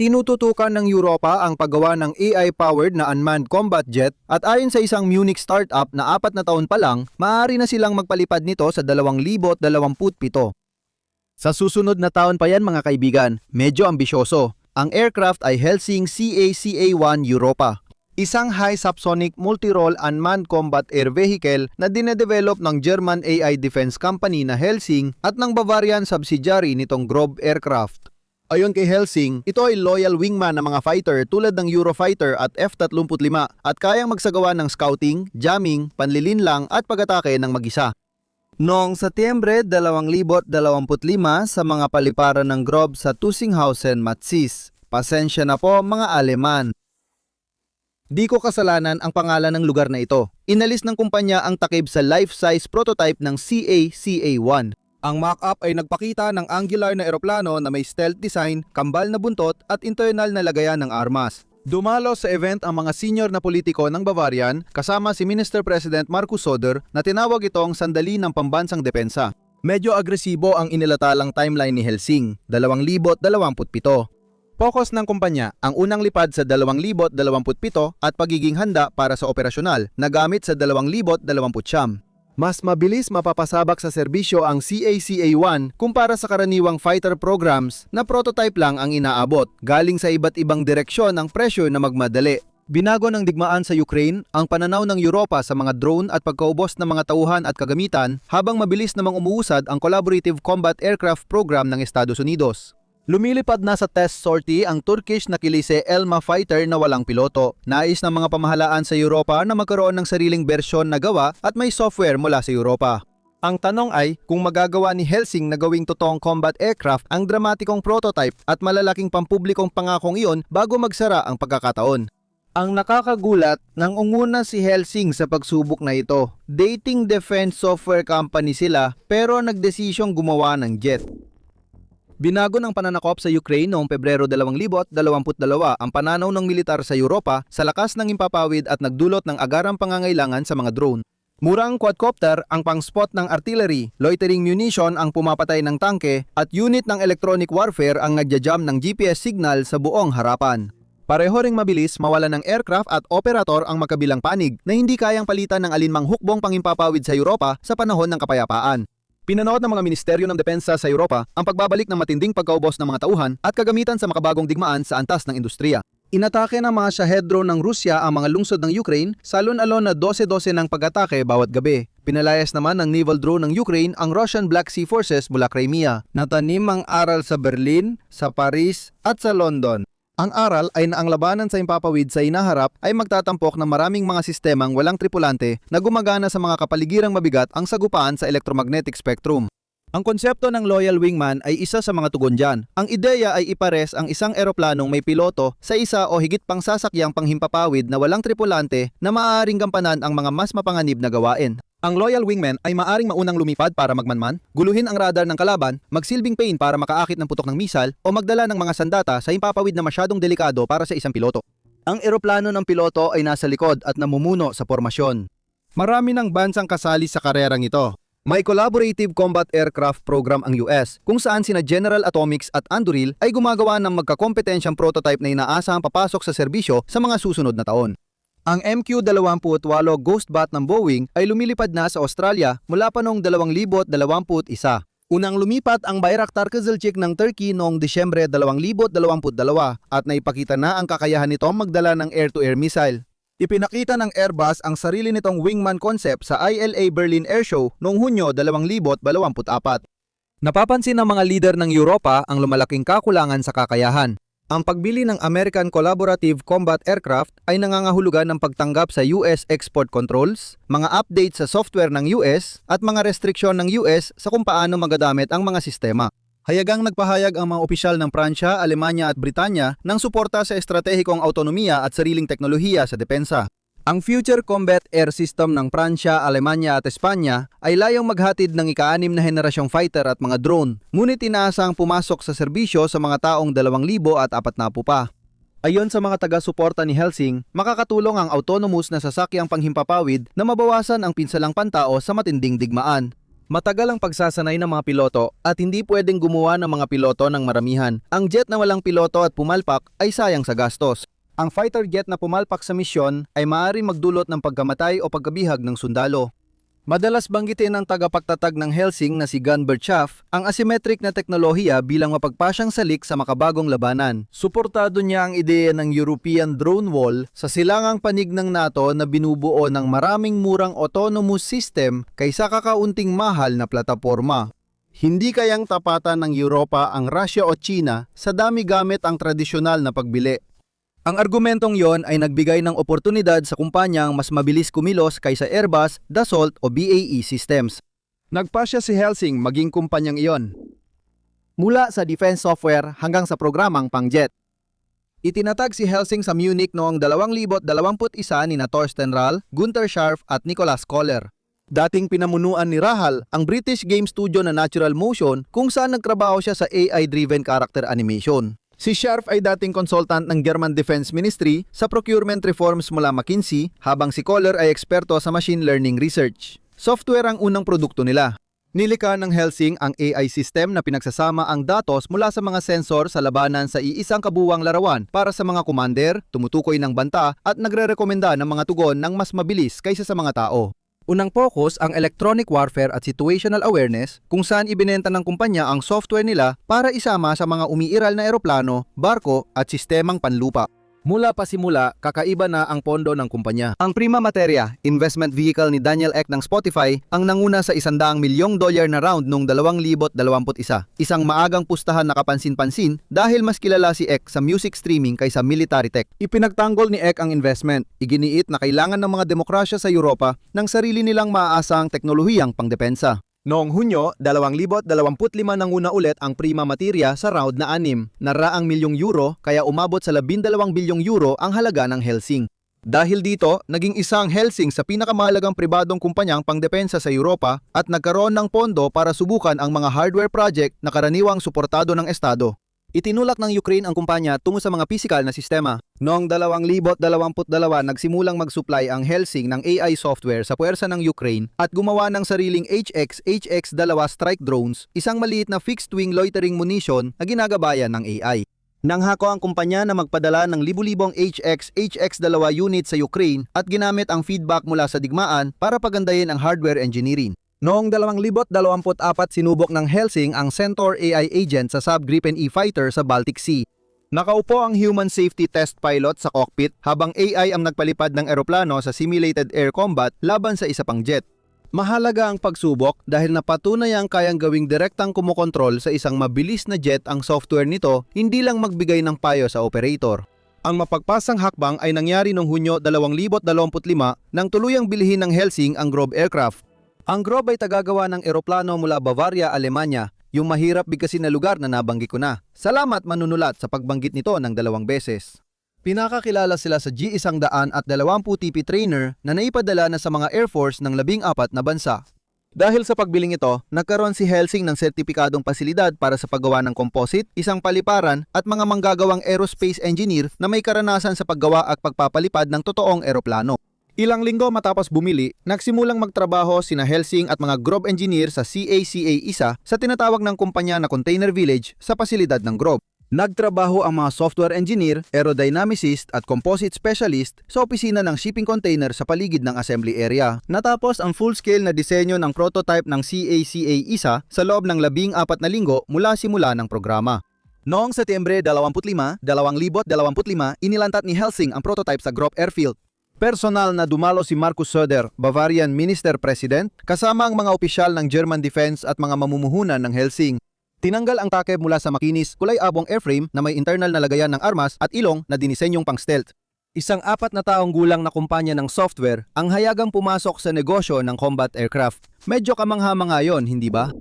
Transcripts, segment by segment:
Tinututukan ng Europa ang paggawa ng AI-powered na unmanned combat jet at ayon sa isang Munich startup na 4 na taon pa lang, maaari na silang magpalipad nito sa 2027. Sa susunod na taon pa yan mga kaibigan, medyo ambisyoso. Ang aircraft ay Helsing CA-CA-1 Europa. Isang high subsonic multi-role unmanned combat air vehicle na dinedevelop ng German AI defense company na Helsing at ng Bavarian subsidiary nitong Grob Aircraft. Ayon kay Helsing, ito ay loyal wingman ng mga fighter tulad ng Eurofighter at F-35 at kayang magsagawa ng scouting, jamming, panlilinlang at pag-atake ng mag-isa. Noong Setyembre 2025 sa mga paliparan ng Grob sa Tussinghausen, Matzis. Pasensya na po mga Aleman. Di ko kasalanan ang pangalan ng lugar na ito. Inalis ng kumpanya ang takip sa life-size prototype ng CA-CA-1. Ang mock-up ay nagpakita ng angular na eroplano na may stealth design, kambal na buntot at internal na lagayan ng armas. Dumalo sa event ang mga senior na politiko ng Bavarian kasama si Minister President Markus Söder na tinawag itong sandali ng pambansang depensa. Medyo agresibo ang inilatalang timeline ni Helsing, 2027. Focus ng kumpanya ang unang lipad sa 2027 at pagiging handa para sa operasyonal na gamit sa 2029. Mas mabilis mapapasabak sa serbisyo ang CA-CA-1 kumpara sa karaniwang fighter programs na prototype lang ang inaabot, galing sa iba't ibang direksyon ang pressure na magmadali. Binago ng digmaan sa Ukraine ang pananaw ng Europa sa mga drone at pagkaubos ng mga tauhan at kagamitan habang mabilis namang umuusad ang Collaborative Combat Aircraft Program ng Estados Unidos. Lumilipad na sa test sortie ang Turkish na Kilise Elma fighter na walang piloto. Nais ng mga pamahalaan sa Europa na magkaroon ng sariling bersyon na gawa at may software mula sa Europa. Ang tanong ay kung magagawa ni Helsing na gawing totoong combat aircraft ang dramatikong prototype at malalaking pampublikong pangakong iyon bago magsara ang pagkakataon. Ang nakakagulat, nangunguna si Helsing sa pagsubok na ito. Dating defense software company sila pero nagdesisyong gumawa ng jet. Binago ng pananakop sa Ukraine noong Pebrero 2022 ang pananaw ng militar sa Europa sa lakas ng impapawid at nagdulot ng agarang pangangailangan sa mga drone. Murang quadcopter ang pang-spot ng artillery, loitering munition ang pumapatay ng tangke at unit ng electronic warfare ang nagja-jam ng GPS signal sa buong harapan. Pareho ring mabilis mawala ng aircraft at operator ang magkabilang panig na hindi kayang palitan ng alinmang hukbong pangimpapawid sa Europa sa panahon ng kapayapaan. Pinanood ng mga Ministeryo ng Depensa sa Europa ang pagbabalik ng matinding pagkaubos ng mga tauhan at kagamitan sa makabagong digmaan sa antas ng industriya. Inatake ng mga Shahed drone ng Rusya ang mga lungsod ng Ukraine sa alon-alon na 12-12 ng pag-atake bawat gabi. Pinalayas naman ng naval drone ng Ukraine ang Russian Black Sea Forces mula Crimea. Natanim ang aral sa Berlin, sa Paris at sa London. Ang aral ay na ang labanan sa impapawid sa inaharap ay magtatampok ng maraming mga sistemang walang tripulante na gumagana sa mga kapaligirang mabigat ang sagupaan sa electromagnetic spectrum. Ang konsepto ng loyal wingman ay isa sa mga tugon dyan. Ang ideya ay ipares ang isang eroplanong may piloto sa isa o higit pang sasakyang panghimpapawid na walang tripulante na maaaring gampanan ang mga mas mapanganib na gawain. Ang loyal wingman ay maaring maunang lumipad para magmanman, guluhin ang radar ng kalaban, magsilbing pain para makaakit ng putok ng misal o magdala ng mga sandata sa impapawid na masyadong delikado para sa isang piloto. Ang eroplano ng piloto ay nasa likod at namumuno sa formasyon. Marami ng bansang kasali sa karerang ito. May Collaborative Combat Aircraft Program ang US kung saan sina General Atomics at Anduril ay gumagawa ng magkakompetensyang prototype na inaasahang papasok sa serbisyo sa mga susunod na taon. Ang MQ-28 Ghostbat ng Boeing ay lumilipad na sa Australia mula pa noong 2021. Unang lumipat ang Bayraktar Kızılcık ng Turkey noong Disyembre 2022 at naipakita na ang kakayahan nitong magdala ng air-to-air missile. Ipinakita ng Airbus ang sarili nitong wingman concept sa ILA Berlin Air Show noong Hunyo 2024. Napapansin ng mga leader ng Europa ang lumalaking kakulangan sa kakayahan. Ang pagbili ng American Collaborative Combat Aircraft ay nangangahulugan ng pagtanggap sa US export controls, mga updates sa software ng US at mga restriksyon ng US sa kung paano magagamit ang mga sistema. Hayagang nagpahayag ang mga opisyal ng Pransya, Alemanya at Britanya ng suporta sa estratehikong autonomiya at sariling teknolohiya sa depensa. Ang Future Combat Air System ng Pransya, Alemanya at Espanya ay layong maghatid ng ika-6 na henerasyong fighter at mga drone, ngunit inaasang pumasok sa serbisyo sa mga taong 2040 pa. Ayon sa mga taga-suporta ni Helsing, makakatulong ang autonomous na sasakyang panghimpapawid na mabawasan ang pinsalang pantao sa matinding digmaan. Matagal ang pagsasanay ng mga piloto at hindi pwedeng gumawa ng mga piloto ng maramihan. Ang jet na walang piloto at pumalpak ay sayang sa gastos. Ang fighter jet na pumalpak sa misyon ay maaaring magdulot ng pagkamatay o pagkabihag ng sundalo. Madalas banggitin ng tagapagtatag ng Helsing na si Gun Berchaff ang asymmetric na teknolohiya bilang mapagpasyang salik sa makabagong labanan. Suportado niya ang ideya ng European Drone Wall sa silangang panig ng NATO na binubuo ng maraming murang autonomous system kaysa kakaunting mahal na plataporma. Hindi kayang tapatan ng Europa ang Russia o China sa dami gamit ang tradisyonal na pagbili. Ang argumentong yon ay nagbigay ng oportunidad sa kumpanyang mas mabilis kumilos kaysa Airbus, Dassault o BAE Systems. Nagpasya si Helsing maging kumpanyang iyon. Mula sa defense software hanggang sa programang pangjet. Itinatag si Helsing sa Munich noong 2021 ni Thorsten Rahl, Gunther Scharf at Nicolas Kohler. Dating pinamunuan ni Rahal ang British game studio na Natural Motion kung saan nagtrabaho siya sa AI-driven character animation. Si Scharf ay dating consultant ng German Defense Ministry sa procurement reforms mula McKinsey, habang si Kohler ay eksperto sa machine learning research. Software ang unang produkto nila. Nilikha ng Helsing ang AI system na pinagsasama ang datos mula sa mga sensor sa labanan sa iisang kabuwang larawan para sa mga commander, tumutukoy ng banta at nagrerekomenda ng mga tugon ng mas mabilis kaysa sa mga tao. Unang focus ang electronic warfare at situational awareness kung saan ibinenta ng kumpanya ang software nila para isama sa mga umiiral na eroplano, barko at sistemang panlupa. Mula pa simula, kakaiba na ang pondo ng kumpanya. Ang prima materia, investment vehicle ni Daniel Ek ng Spotify, ang nanguna sa $100 milyong na round noong 2021. Isang maagang pustahan na kapansin-pansin dahil mas kilala si Ek sa music streaming kaysa military tech. Ipinagtanggol ni Ek ang investment. Iginiit na kailangan ng mga demokrasya sa Europa ng sarili nilang maaasahang teknolohiyang pangdepensa. Noong Hunyo 2025 nanguna ulit ang prima materia sa round na 6, naraang milyong euro kaya umabot sa 12 bilyong euro ang halaga ng Helsing. Dahil dito, naging isang Helsing sa pinakamahalagang pribadong kumpanyang pangdepensa sa Europa at nagkaroon ng pondo para subukan ang mga hardware project na karaniwang suportado ng Estado. Itinulak ng Ukraine ang kumpanya tungo sa mga pisikal na sistema. Noong 2022, nagsimulang mag-supply ang Helsing ng AI software sa puwersa ng Ukraine at gumawa ng sariling HX-HX-2 strike drones, isang maliit na fixed-wing loitering munition na ginagabayan ng AI. Nanghako ang kumpanya na magpadala ng libu-libong HX-HX-2 unit sa Ukraine at ginamit ang feedback mula sa digmaan para pagandahin ang hardware engineering. Noong 2024, sinubok ng Helsing ang Centaur AI agent sa Sub Gripen E fighter sa Baltic Sea. Nakaupo ang human safety test pilot sa cockpit habang AI ang nagpalipad ng eroplano sa simulated air combat laban sa isa pang jet. Mahalaga ang pagsubok dahil napatunay ang kayang gawing direktang kumukontrol sa isang mabilis na jet ang software nito, hindi lang magbigay ng payo sa operator. Ang mapagpasang hakbang ay nangyari noong Hunyo 2025 nang tuluyang bilhin ng Helsing ang Grob aircraft. Ang Grob ay tagagawa ng eroplano mula Bavaria, Alemanya, yung mahirap bigkasin na lugar na nabanggit ko na. Salamat manunulat sa pagbanggit nito ng 2 beses. Pinakakilala sila sa G100 at 20 TP trainer na naipadala na sa mga Air Force ng 14 na bansa. Dahil sa pagbiling ito, nagkaroon si Helsing ng sertipikadong pasilidad para sa paggawa ng composite, isang paliparan at mga manggagawang aerospace engineer na may karanasan sa paggawa at pagpapalipad ng totoong eroplano. Ilang linggo matapos bumili, nagsimulang magtrabaho sina Helsing at mga Grob engineer sa CACA-1 sa tinatawag ng kumpanya na Container Village sa pasilidad ng Grob. Nagtrabaho ang mga software engineer, aerodynamicist at composite specialist sa opisina ng shipping container sa paligid ng assembly area. Natapos ang full-scale na disenyo ng prototype ng CACA-1 sa loob ng 14 na linggo mula simula ng programa. Noong Setyembre 25, 2025, inilantat ni Helsing ang prototype sa Grob Airfield. Personal na dumalo si Markus Söder, Bavarian Minister-President, kasama ang mga opisyal ng German Defense at mga mamumuhunan ng Helsing. Tinanggal ang takip mula sa makinis, kulay abong airframe na may internal na lagayan ng armas at ilong na dinisenyong pang-stealth. Isang 4 na taong gulang na kumpanya ng software ang hayagang pumasok sa negosyo ng combat aircraft. Medyo kamangha-mangha yon, hindi ba?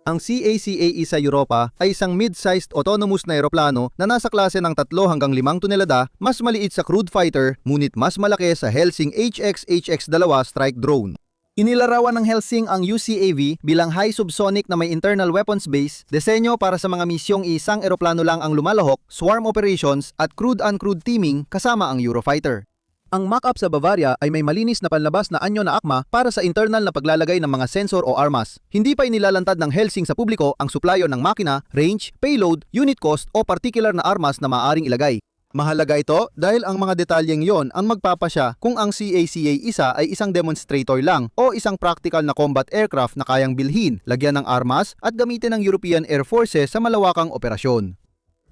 Ang CACA sa Europa ay isang mid-sized autonomous na eroplano na nasa klase ng 3 hanggang 5 tonelada, mas maliit sa crude fighter, ngunit mas malaki sa Helsing HX-HX-2 strike drone. Inilarawan ng Helsing ang UCAV bilang high subsonic na may internal weapons base, disenyo para sa mga misyong isang eroplano lang ang lumalahok, swarm operations at crude-uncrewed teaming kasama ang Eurofighter. Ang mock-up sa Bavaria ay may malinis na panlabas na anyo na akma para sa internal na paglalagay ng mga sensor o armas. Hindi pa inilalantad ng Helsing sa publiko ang suplayo ng makina, range, payload, unit cost o particular na armas na maaaring ilagay. Mahalaga ito dahil ang mga detalyeng yon ang magpapasya kung ang CACA-1 ay isang demonstrator lang o isang practical na combat aircraft na kayang bilhin, lagyan ng armas at gamitin ng European Air Forces sa malawakang operasyon.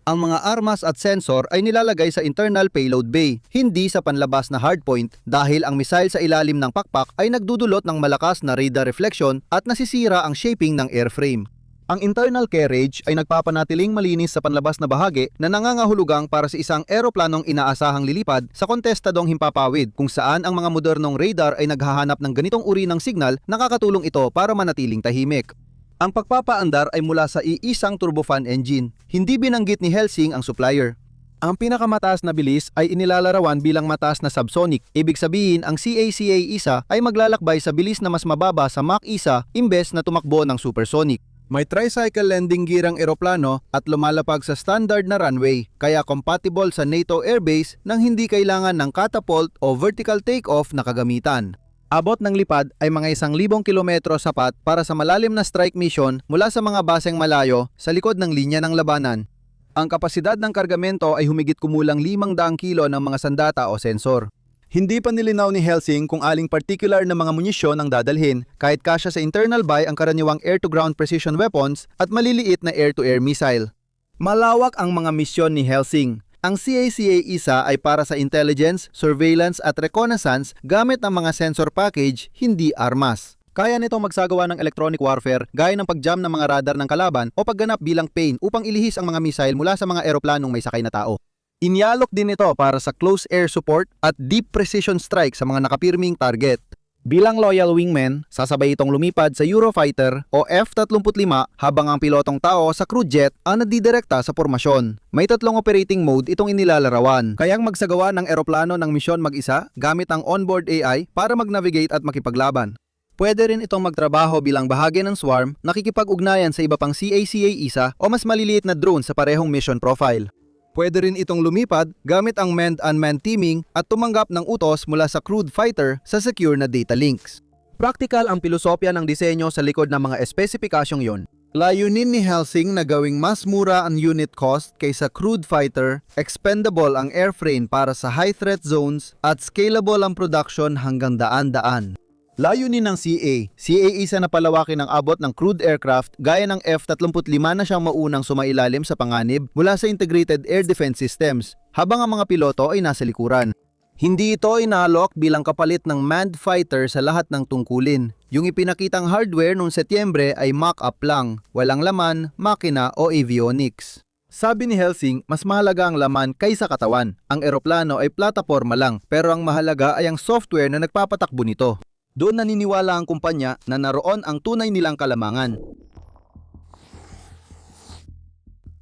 Ang mga armas at sensor ay nilalagay sa internal payload bay, hindi sa panlabas na hardpoint dahil ang missile sa ilalim ng pakpak ay nagdudulot ng malakas na radar reflection at nasisira ang shaping ng airframe. Ang internal carriage ay nagpapanatiling malinis sa panlabas na bahagi na nangangahulugang para sa isang eroplanong inaasahang lilipad sa kontestadong himpapawid kung saan ang mga modernong radar ay naghahanap ng ganitong uri ng signal, nakakatulong ito para manatiling tahimik. Ang pagpapaandar ay mula sa iisang turbofan engine. Hindi binanggit ni Helsing ang supplier. Ang pinakamataas na bilis ay inilalarawan bilang mataas na subsonic. Ibig sabihin, ang CACA-1 ay maglalakbay sa bilis na mas mababa sa Mach 1 imbes na tumakbo ng supersonic. May tricycle landing gear ang eroplano at lumalapag sa standard na runway, kaya compatible sa NATO airbase nang hindi kailangan ng catapult o vertical takeoff na kagamitan. Abot ng lipad ay mga 1,000 kilometro sapat para sa malalim na strike mission mula sa mga baseng malayo sa likod ng linya ng labanan. Ang kapasidad ng kargamento ay humigit kumulang 500 kilo ng mga sandata o sensor. Hindi pa nilinaw ni Helsing kung aling particular na mga munisyon ang dadalhin, kahit kasya sa internal buy ang karaniwang air-to-ground precision weapons at maliliit na air-to-air missile. Malawak ang mga misyon ni Helsing. Ang CACA-1 ay para sa intelligence, surveillance at reconnaissance gamit ang mga sensor package, hindi armas. Kaya nitong magsagawa ng electronic warfare gaya ng pag-jam ng mga radar ng kalaban o pagganap bilang pain upang ilihis ang mga missile mula sa mga eroplanong may sakay na tao. Inyalok din ito para sa close air support at deep precision strike sa mga nakapirming target. Bilang loyal wingman, sasabay itong lumipad sa Eurofighter o F-35 habang ang pilotong tao sa crew jet ang nadidirekta sa formasyon. May 3 operating mode itong inilalarawan, kayang magsagawa ng eroplano ng misyon mag-isa gamit ang onboard AI para mag-navigate at makipaglaban. Pwede rin itong magtrabaho bilang bahagi ng swarm, nakikipag-ugnayan sa iba pang CACA-1 o mas maliliit na drone sa parehong mission profile. Pwede rin itong lumipad gamit ang manned-unmanned teaming at tumanggap ng utos mula sa crewed fighter sa secure na data links. Practical ang pilosopya ng disenyo sa likod ng mga espesipikasyong yon. Layunin ni Helsing na gawing mas mura ang unit cost kaysa crewed fighter, expendable ang airframe para sa high threat zones at scalable ang production hanggang daan-daan. Layunin ng CA-1 na palawakin ang abot ng crewed aircraft gaya ng F-35 na siyang maunang sumailalim sa panganib mula sa Integrated Air Defense Systems, habang ang mga piloto ay nasa likuran. Hindi ito inaalok bilang kapalit ng manned fighter sa lahat ng tungkulin. Yung ipinakitang hardware noong Setyembre ay mock-up lang, walang laman, makina o avionics. Sabi ni Helsing, mas mahalaga ang laman kaysa katawan. Ang eroplano ay plataporma lang, pero ang mahalaga ay ang software na nagpapatakbo nito. Doon naniniwala ang kumpanya na naroon ang tunay nilang kalamangan.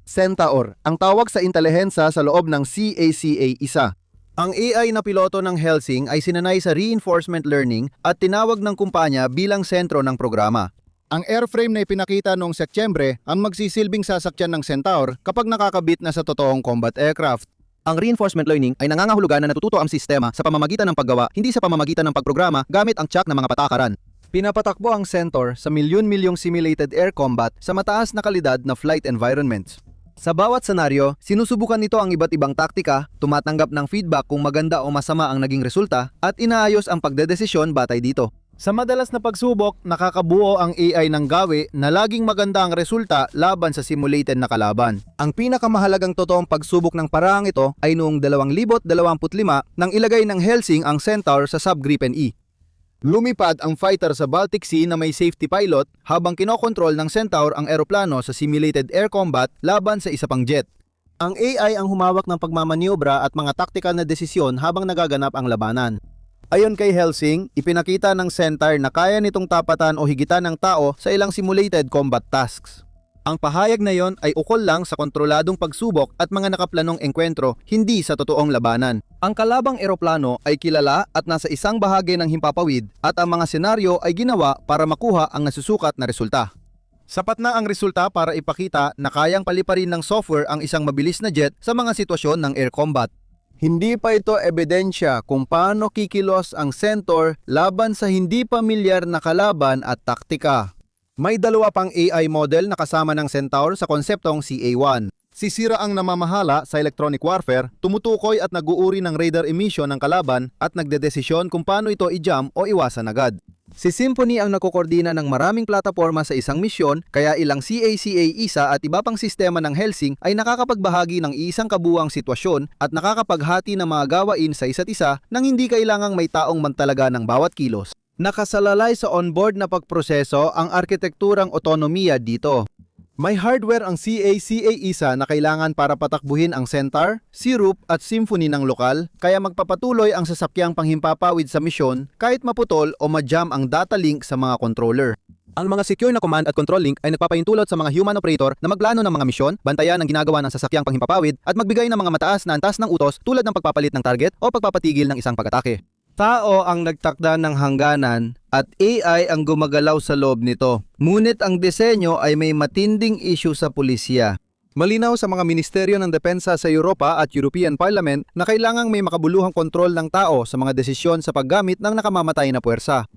Centaur, ang tawag sa intelihensya sa loob ng CACA-1. Ang AI na piloto ng Helsing ay sinanay sa reinforcement learning at tinawag ng kumpanya bilang sentro ng programa. Ang airframe na ipinakita noong Setyembre ang magsisilbing sasakyan ng Centaur kapag nakakabit na sa totoong combat aircraft. Ang reinforcement learning ay nangangahulugan na natututo ang sistema sa pamamagitan ng paggawa, hindi sa pamamagitan ng pagprograma gamit ang tiyak na mga patakaran. Pinapatakbo ang Centaur sa milyon-milyong simulated air combat sa mataas na kalidad na flight environments. Sa bawat senaryo, sinusubukan nito ang iba't ibang taktika, tumatanggap ng feedback kung maganda o masama ang naging resulta, at inaayos ang pagdedesisyon batay dito. Sa madalas na pagsubok, nakakabuo ang AI ng gawi na laging maganda ang resulta laban sa simulated na kalaban. Ang pinakamahalagang totoong pagsubok ng paraang ito ay noong 2025 nang ilagay ng Helsing ang Centaur sa Sub-Gripen E. Lumipad ang fighter sa Baltic Sea na may safety pilot habang kinokontrol ng Centaur ang eroplano sa simulated air combat laban sa isa pang jet. Ang AI ang humawak ng pagmamaniobra at mga taktikal na desisyon habang nagaganap ang labanan. Ayon kay Helsing, ipinakita ng Centaur na kaya nitong tapatan o higitan ng tao sa ilang simulated combat tasks. Ang pahayag na yon ay ukol lang sa kontroladong pagsubok at mga nakaplanong engkwentro, hindi sa totoong labanan. Ang kalabang eroplano ay kilala at nasa isang bahagi ng himpapawid at ang mga senaryo ay ginawa para makuha ang nasusukat na resulta. Sapat na ang resulta para ipakita na kayang paliparin ng software ang isang mabilis na jet sa mga sitwasyon ng air combat. Hindi pa ito ebidensya kung paano kikilos ang Centaur laban sa hindi pamilyar na kalaban at taktika. May dalawa pang AI model na kasama ng Centaur sa konseptong CA-1. Sisira ang namamahala sa electronic warfare, tumutukoy at nag-uuri ng radar emission ng kalaban at nagdedesisyon kung paano ito i-jam o iwasan agad. Si Symphony ang nakukordina ng maraming plataporma sa isang misyon, kaya ilang CACA-ISA at iba pang sistema ng Helsing ay nakakapagbahagi ng isang kabuuang sitwasyon at nakakapaghati ng mga gawain sa isa't isa nang hindi kailangang may taong mantalaga ng bawat kilos. Nakasalalay sa onboard na pagproseso ang arkitekturang otonomiya dito. May hardware ang CACA-ISA na kailangan para patakbuhin ang Centaur, Syrup at Symphony ng lokal, kaya magpapatuloy ang sasakyang panghimpapawid sa misyon kahit maputol o ma-jam ang data link sa mga controller. Ang mga secure na command at control link ay nagpapahintulot sa mga human operator na magplano ng mga misyon, bantayan ang ginagawa ng sasakyang panghimpapawid at magbigay ng mga mataas na antas ng utos tulad ng pagpapalit ng target o pagpapatigil ng isang pag-atake. Tao ang nagtakda ng hangganan at AI ang gumagalaw sa loob nito. Ngunit ang disenyo ay may matinding issue sa pulisya. Malinaw sa mga ministeryo ng depensa sa Europa at European Parliament na kailangang may makabuluhang kontrol ng tao sa mga desisyon sa paggamit ng nakamamatay na puwersa.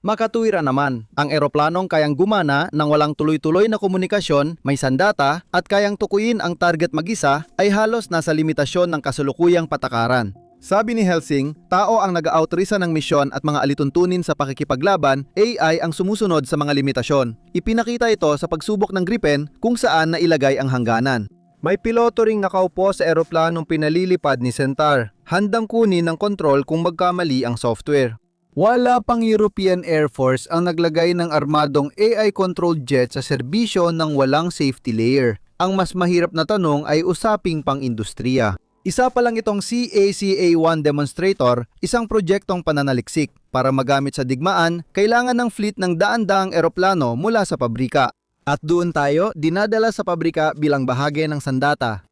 Makatuwira naman, ang eroplanong kayang gumana nang walang tuloy-tuloy na komunikasyon, may sandata at kayang tukuyin ang target mag-isa ay halos nasa limitasyon ng kasulukuyang patakaran. Sabi ni Helsing, tao ang nag-autorisa ng misyon at mga alituntunin sa pakikipaglaban, AI ang sumusunod sa mga limitasyon. Ipinakita ito sa pagsubok ng Gripen kung saan nailagay ang hangganan. May piloto ring nakaupo sa eroplanong pinalilipad ni Centaur, handang kunin ng kontrol kung magkamali ang software. Wala pang European Air Force ang naglagay ng armadong AI-controlled jet sa serbisyo ng walang safety layer. Ang mas mahirap na tanong ay usaping pang-industriya. Isa pa lang itong CACA-1 demonstrator, isang proyektong pananaliksik. Para magamit sa digmaan, kailangan ng fleet ng daan-daang eroplano mula sa pabrika. At doon tayo dinadala sa pabrika bilang bahagi ng sandata.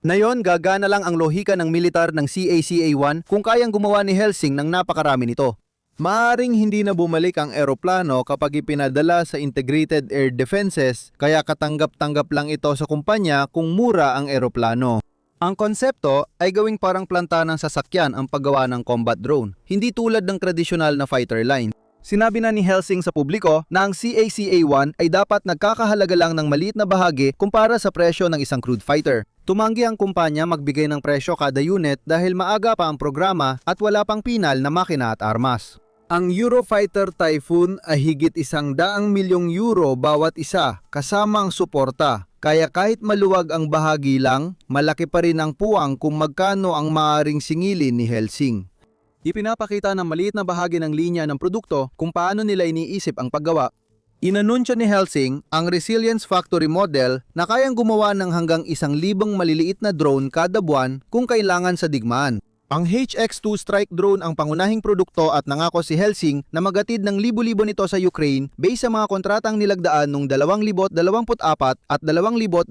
Ngayon, gagana lang ang lohika ng militar ng CACA-1 kung kayang gumawa ni Helsing ng napakarami nito. Maaring hindi na bumalik ang eroplano kapag ipinadala sa Integrated Air Defenses, kaya katanggap-tanggap lang ito sa kumpanya kung mura ang eroplano. Ang konsepto ay gawing parang planta ng sasakyan ang paggawa ng combat drone, hindi tulad ng tradisyonal na fighter line. Sinabi na ni Helsing sa publiko na ang CACA-1 ay dapat nagkakahalaga lang ng maliit na bahagi kumpara sa presyo ng isang crude fighter. Tumanggi ang kumpanya magbigay ng presyo kada unit dahil maaga pa ang programa at wala pang pinal na makina at armas. Ang Eurofighter Typhoon ay higit 100 milyong euro bawat isa kasama ang suporta. Kaya kahit maluwag ang bahagi lang, malaki pa rin ang puwang kung magkano ang maaaring singilin ni Helsing. Ipinapakita ng maliit na bahagi ng linya ng produkto kung paano nila iniisip ang paggawa. Inanunsyo ni Helsing ang Resilience Factory model na kayang gumawa ng hanggang 1,000 maliliit na drone kada buwan kung kailangan sa digmaan. Ang HX-2 strike drone ang pangunahing produkto at nangako si Helsing na magatid ng libo-libo nito sa Ukraine based sa mga kontratang nilagdaan noong 2024 at 2025.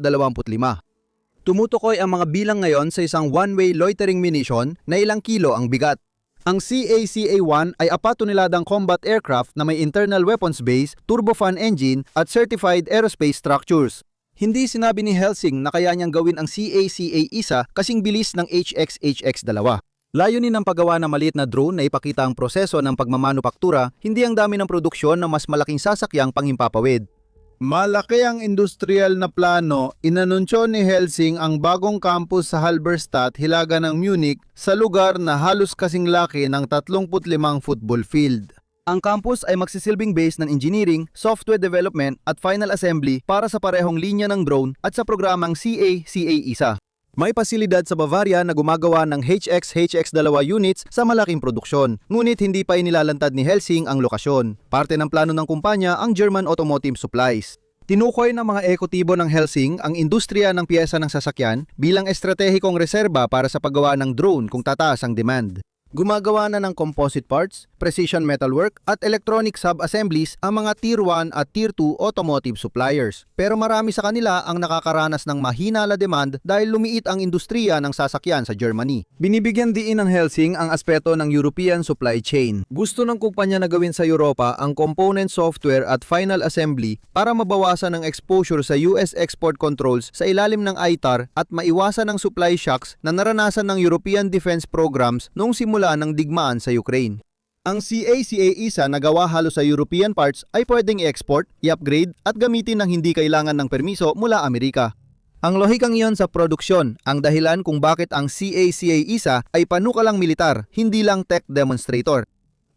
Tumutukoy ang mga bilang ngayon sa isang one-way loitering munition na ilang kilo ang bigat. Ang CACA-1 ay 4 toneladang combat aircraft na may internal weapons base, turbofan engine at certified aerospace structures. Hindi sinabi ni Helsing na kaya niyang gawin ang CACA-ISA kasing bilis ng HX-HX2. Layunin ng paggawa ng maliit na drone na ipakita ang proseso ng pagmamanupaktura, hindi ang dami ng produksyon ng mas malaking sasakyang panghimpapawid. Malaki ang industrial na plano, inanunsyo ni Helsing ang bagong campus sa Halberstadt, Hilaga ng Munich, sa lugar na halos kasing laki ng 35 football field. Ang campus ay magsisilbing base ng engineering, software development at final assembly para sa parehong linya ng drone at sa programang CACA-ISA. May pasilidad sa Bavaria na gumagawa ng HX-HX2 units sa malaking produksyon, ngunit hindi pa inilalantad ni Helsing ang lokasyon. Parte ng plano ng kumpanya ang German Automotive Supplies. Tinukoy ng mga ekotibo ng Helsing ang industriya ng piyesa ng sasakyan bilang estratehikong reserba para sa paggawa ng drone kung tataas ang demand. Gumagawa na ng composite parts, precision metalwork at electronic sub-assemblies ang mga Tier 1 at Tier 2 automotive suppliers. Pero marami sa kanila ang nakakaranas ng mahina na demand dahil lumiit ang industriya ng sasakyan sa Germany. Binibigyan din ng Helsing ang aspeto ng European supply chain. Gusto ng kumpanya na gawin sa Europa ang component software at final assembly para mabawasan ang exposure sa US export controls sa ilalim ng ITAR at maiwasan ang supply shocks na naranasan ng European defense programs noong simula ng digmaan sa Ukraine. Ang CACA ISA na gawa halos sa European parts ay pwedeng i-export, i-upgrade at gamitin ng hindi kailangan ng permiso mula Amerika. Ang lohikang iyon sa produksyon ang dahilan kung bakit ang CACA ISA ay panukalang militar, hindi lang tech demonstrator.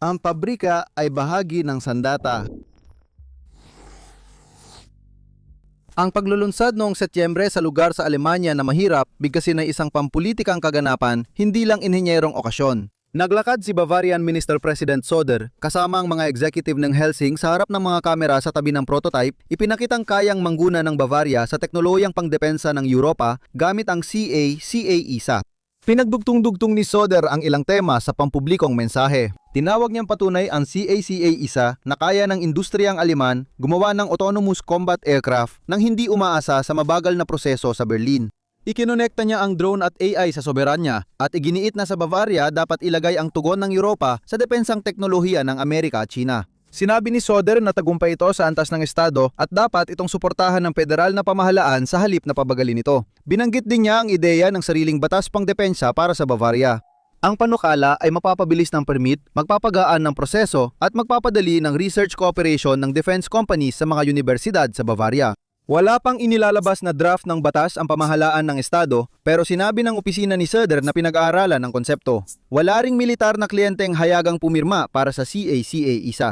Ang pabrika ay bahagi ng sandata. Ang paglulunsad noong Setyembre sa lugar sa Alemanya na mahirap bigkasin ng isang pampulitikang kaganapan, hindi lang inhinyerong okasyon. Naglakad si Bavarian Minister President Söder kasama ang mga executive ng Helsing sa harap ng mga kamera sa tabi ng prototype, ipinakitang kayang mangguna ng Bavaria sa teknolohiyang pangdepensa ng Europa gamit ang CACA ISA. Pinagdugtong-dugtong ni Söder ang ilang tema sa pampublikong mensahe. Tinawag niyang patunay ang CACA ISA na kaya ng industriyang Aleman gumawa ng autonomous combat aircraft nang hindi umaasa sa mabagal na proseso sa Berlin. Ikinonekta niya ang drone at AI sa soberanya at iginiit na sa Bavaria dapat ilagay ang tugon ng Europa sa depensang teknolohiya ng Amerika at China. Sinabi ni Söder na tagumpay ito sa antas ng Estado at dapat itong suportahan ng federal na pamahalaan sa halip na pabagalin ito. Binanggit din niya ang ideya ng sariling batas pangdepensa para sa Bavaria. Ang panukala ay mapapabilis ng permit, magpapagaan ng proseso at magpapadali ng research cooperation ng defense companies sa mga universidad sa Bavaria. Wala pang inilalabas na draft ng batas ang pamahalaan ng Estado pero sinabi ng opisina ni Söder na pinag-aaralan ang konsepto. Wala ring militar na kliyenteng hayagang pumirma para sa CACA ISA.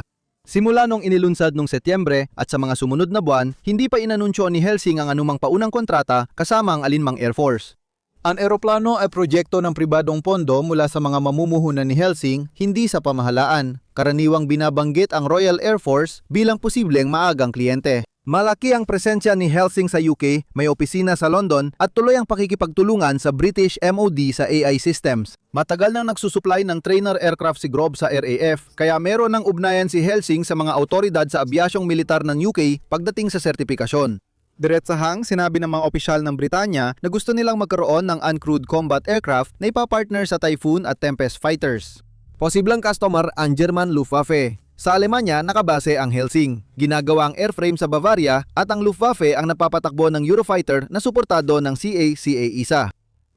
Simula nung inilunsad noong Setyembre at sa mga sumunod na buwan, hindi pa inanunsyo ni Helsing ang anumang paunang kontrata kasama ang alinmang Air Force. Ang eroplano ay proyekto ng pribadong pondo mula sa mga mamumuhunan ni Helsing, hindi sa pamahalaan. Karaniwang binabanggit ang Royal Air Force bilang posibleng maagang kliyente. Malaki ang presensya ni Helsing sa UK, may opisina sa London at tuloy ang pakikipagtulungan sa British MOD sa AI systems. Matagal nang nagsusupply ng trainer aircraft si Grob sa RAF, kaya meron ng ugnayan si Helsing sa mga autoridad sa abyasyong militar ng UK pagdating sa sertipikasyon. Diretsahang sinabi ng mga opisyal ng Britanya na gusto nilang magkaroon ng uncrewed combat aircraft na ipapartner sa Typhoon at Tempest fighters. Posibleng customer ang German Luftwaffe. Sa Alemanya, nakabase ang Helsing. Ginagawa ang airframe sa Bavaria at ang Luftwaffe ang nagpapatakbo ng Eurofighter na suportado ng CACA ISA.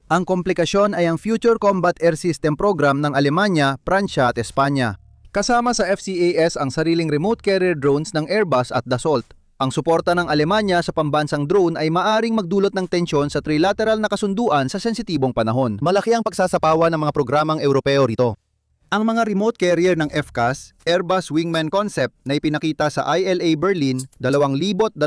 Ang komplikasyon ay ang Future Combat Air System program ng Alemanya, Pransya at Espanya. Kasama sa FCAS ang sariling remote carrier drones ng Airbus at Dassault. Ang suporta ng Alemanya sa pambansang drone ay maaring magdulot ng tensyon sa trilateral na kasunduan sa sensitibong panahon. Malaki ang pagsasapawa ng mga programang Europeo rito. Ang mga remote carrier ng FCAS, Airbus Wingman Concept na ipinakita sa ILA Berlin 2024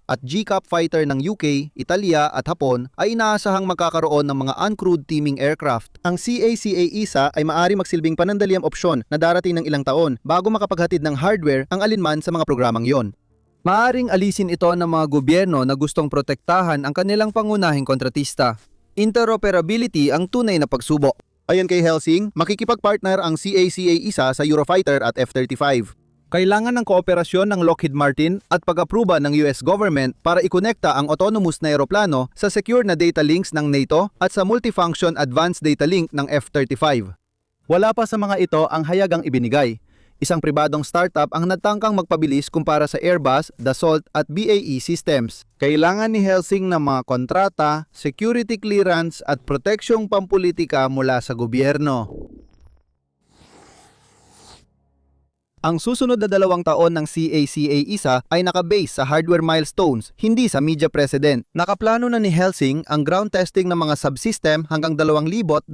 at GCAP fighter ng UK, Italia at Hapon ay inaasahang magkakaroon ng mga uncrewed teaming aircraft. Ang CACA ISA ay maaari magsilbing panandaliang opsyon na darating ng ilang taon bago makapaghatid ng hardware ang alinman sa mga programang yon. Maaring alisin ito ng mga gobyerno na gustong protektahan ang kanilang pangunahing kontratista. Interoperability ang tunay na pagsubok. Ayon kay Helsing, makikipagpartner ang CACA ISA sa Eurofighter at F-35. Kailangan ng kooperasyon ng Lockheed Martin at pag-apruba ng US government para ikonekta ang autonomous na eroplano sa secure na data links ng NATO at sa multifunction advanced data link ng F-35. Wala pa sa mga ito ang hayagang ibinigay. Isang pribadong startup ang nagtangkang magpabilis kumpara sa Airbus, Dassault at BAE Systems. Kailangan ni Helsing ng mga kontrata, security clearance at proteksyong pampulitika mula sa gobyerno. Ang susunod na 2 taon ng CACA ISA ay nakabase sa hardware milestones, hindi sa media precedent. Nakaplano na ni Helsing ang ground testing ng mga subsystem hanggang 2026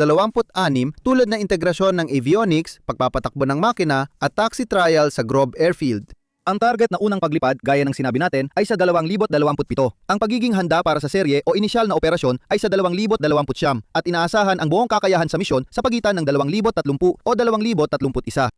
tulad ng integrasyon ng avionics, pagpapatakbo ng makina at taxi trial sa Grob Airfield. Ang target na unang paglipad, gaya ng sinabi natin, ay sa 2027. Ang pagiging handa para sa serye o inisyal na operasyon ay sa 2029 at inaasahan ang buong kakayahan sa misyon sa pagitan ng 2030 o 2031.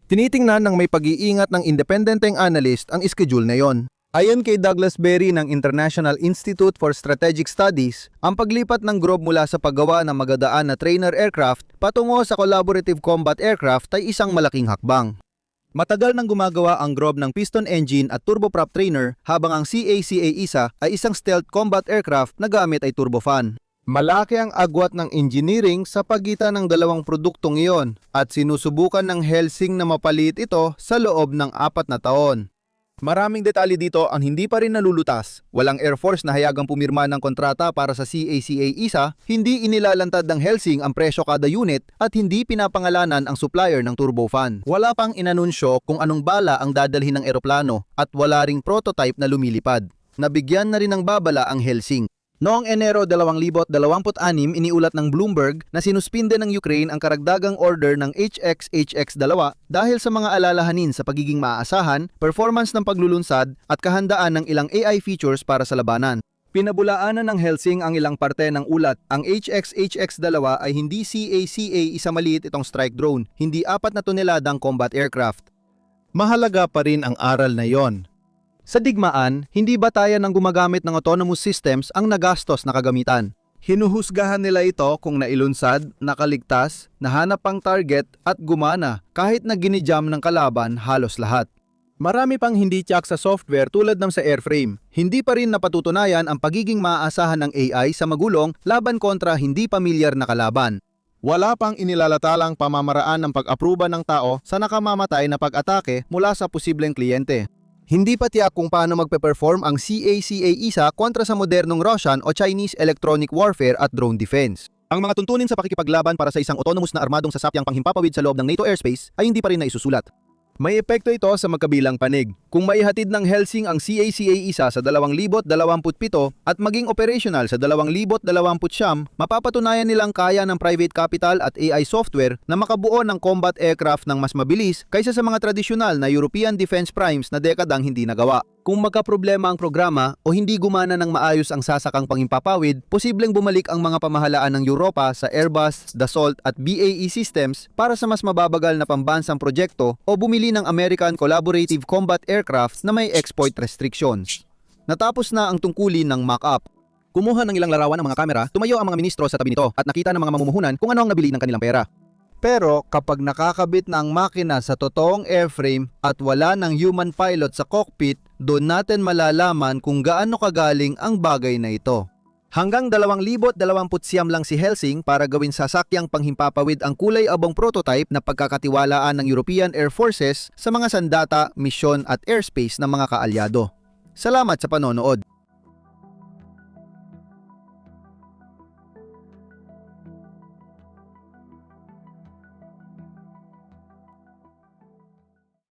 Tinitingnan ng may pag-iingat ng independenteng analyst ang schedule na yon. Ayon kay Douglas Berry ng International Institute for Strategic Studies, ang paglipat ng GROB mula sa paggawa ng magadaan na trainer aircraft patungo sa collaborative combat aircraft ay isang malaking hakbang. Matagal nang gumagawa ang GROB ng piston engine at turboprop trainer habang ang CACA-ISA ay isang stealth combat aircraft na gamit ay turbofan. Malaki ang agwat ng engineering sa pagitan ng dalawang produktong iyon at sinusubukan ng Helsing na mapalit ito sa loob ng 4 na taon. Maraming detalye dito ang hindi pa rin nalulutas. Walang Air Force na hayagang pumirma ng kontrata para sa CACA-ISA, hindi inilalantad ng Helsing ang presyo kada unit at hindi pinapangalanan ang supplier ng turbofan. Wala pang inanunsyo kung anong bala ang dadalhin ng eroplano at wala ring prototype na lumilipad. Nabigyan na rin ng babala ang Helsing. Noong Enero 2026, iniulat ng Bloomberg na sinuspinde ng Ukraine ang karagdagang order ng HX-HX-2 dahil sa mga alalahanin sa pagiging maaasahan, performance ng paglulunsad at kahandaan ng ilang AI features para sa labanan. Pinabulaanan ng Helsing ang ilang parte ng ulat. Ang HX-HX-2 ay hindi CACA isa maliit itong strike drone, hindi 4 na toneladang combat aircraft. Mahalaga pa rin ang aral na yon. Sa digmaan, hindi batayan ng gumagamit ng autonomous systems ang nagastos na kagamitan. Hinuhusgahan nila ito kung nailunsad, nakaligtas, nahanap ang target at gumana kahit na ginijam ng kalaban halos lahat. Marami pang hindi tiyak sa software tulad ng sa airframe. Hindi pa rin napatutunayan ang pagiging maaasahan ng AI sa magulong laban kontra hindi pamilyar na kalaban. Wala pang inilalatalang pamamaraan ng pag-apruba ng tao sa nakamamatay na pag-atake mula sa posibleng kliyente. Hindi pa tiyak kung paano magpe-perform ang CACA-ISA kontra sa modernong Russian o Chinese electronic warfare at drone defense. Ang mga tuntunin sa pakikipaglaban para sa isang autonomous na armadong sasakyang panghimpapawid sa loob ng NATO airspace ay hindi pa rin naisusulat. May epekto ito sa magkabilang panig. Kung maihatid ng Helsing ang CACA-ISA sa 2027 at maging operational sa 2029, mapapatunayan nilang kaya ng private capital at AI software na makabuo ng combat aircraft ng mas mabilis kaysa sa mga tradisyonal na European defense primes na dekadang hindi nagawa. Kung magkaproblema ang programa o hindi gumana ng maayos ang sasakang panghimpapawid, posibleng bumalik ang mga pamahalaan ng Europa sa Airbus, Dassault at BAE Systems para sa mas mababagal na pambansang proyekto o bumili ng American Collaborative Combat Aircraft na may export restrictions. Natapos na ang tungkulin ng mock-up. Kumuha ng ilang larawan ng mga kamera, tumayo ang mga ministro sa tabi nito at nakita ng mga mamumuhunan kung ano ang nabili ng kanilang pera. Pero kapag nakakabit na ang makina sa totoong airframe at wala ng human pilot sa cockpit, doon natin malalaman kung gaano kagaling ang bagay na ito. Hanggang 2029 lang si Helsing para gawin sasakyang panghimpapawid ang kulay abong prototype na pagkakatiwalaan ng European Air Forces sa mga sandata, misyon at airspace ng mga kaalyado. Salamat sa panonood.